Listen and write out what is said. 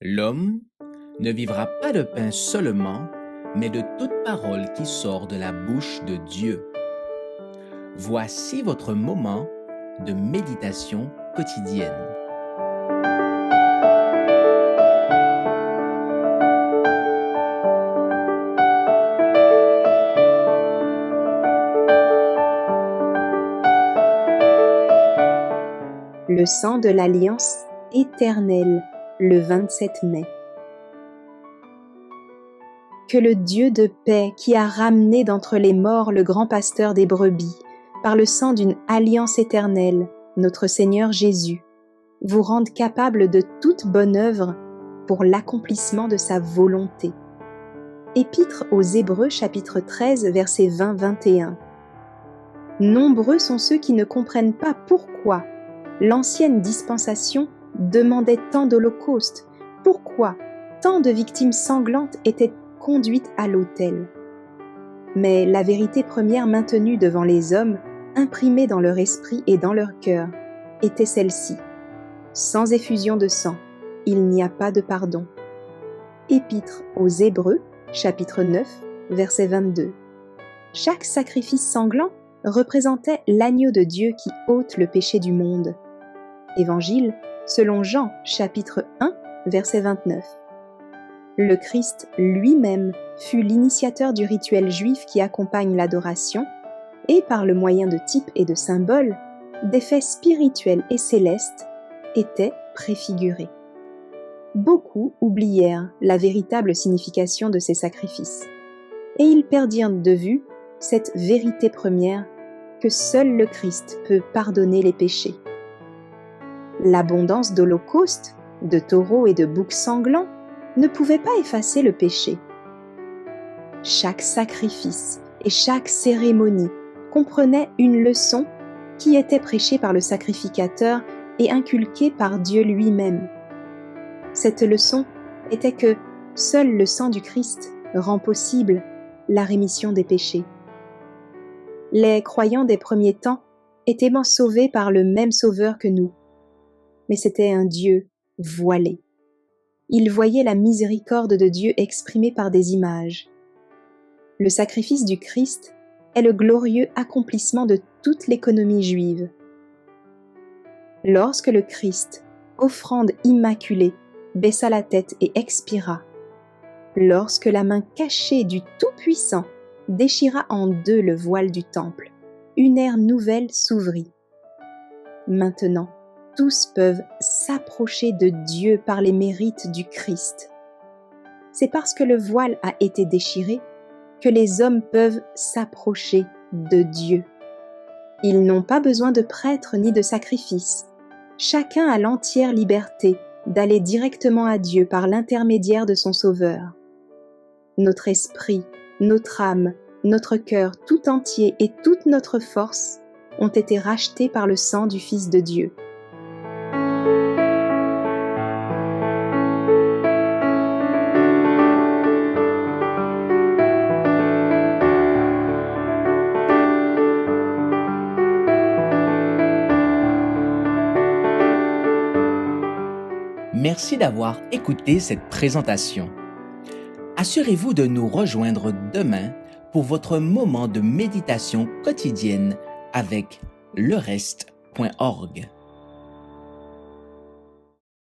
L'homme ne vivra pas de pain seulement, mais de toute parole qui sort de la bouche de Dieu. Voici votre moment de méditation quotidienne. Le sang de l'alliance éternelle, le 27 mai. Que le Dieu de paix, qui a ramené d'entre les morts le grand pasteur des brebis, par le sang d'une alliance éternelle, notre Seigneur Jésus, vous rende capable de toute bonne œuvre pour l'accomplissement de sa volonté. Épître aux Hébreux chapitre 13 versets 20-21. Nombreux sont ceux qui ne comprennent pas pourquoi l'ancienne dispensation demandait tant d'holocaustes, pourquoi tant de victimes sanglantes étaient conduites à l'autel. Mais la vérité première maintenue devant les hommes, imprimée dans leur esprit et dans leur cœur, était celle-ci. Sans effusion de sang, il n'y a pas de pardon. Épître aux Hébreux, chapitre 9, verset 22. Chaque sacrifice sanglant représentait l'agneau de Dieu qui ôte le péché du monde. Évangile selon Jean, chapitre 1, verset 29. Le Christ lui-même fut l'initiateur du rituel juif qui accompagne l'adoration et, par le moyen de types et de symboles, des faits spirituels et célestes étaient préfigurés. Beaucoup oublièrent la véritable signification de ces sacrifices, et ils perdirent de vue cette vérité première que seul le Christ peut pardonner les péchés. L'abondance d'holocaustes, de taureaux et de boucs sanglants ne pouvait pas effacer le péché. Chaque sacrifice et chaque cérémonie comprenait une leçon qui était prêchée par le sacrificateur et inculquée par Dieu lui-même. Cette leçon était que seul le sang du Christ rend possible la rémission des péchés. Les croyants des premiers temps étaient sauvés par le même Sauveur que nous, mais c'était un Dieu voilé. Ils voyaient la miséricorde de Dieu exprimée par des images. Le sacrifice du Christ est le glorieux accomplissement de toute l'économie juive. Lorsque le Christ, offrande immaculée, baissa la tête et expira, lorsque la main cachée du Tout-Puissant déchira en deux le voile du temple, une ère nouvelle s'ouvrit. Maintenant, tous peuvent s'approcher de Dieu par les mérites du Christ. C'est parce que le voile a été déchiré que les hommes peuvent s'approcher de Dieu. Ils n'ont pas besoin de prêtres ni de sacrifices. Chacun a l'entière liberté d'aller directement à Dieu par l'intermédiaire de son Sauveur. Notre esprit, notre âme, notre cœur tout entier et toute notre force ont été rachetés par le sang du Fils de Dieu. Merci d'avoir écouté cette présentation. Assurez-vous de nous rejoindre demain pour votre moment de méditation quotidienne avec lereste.org.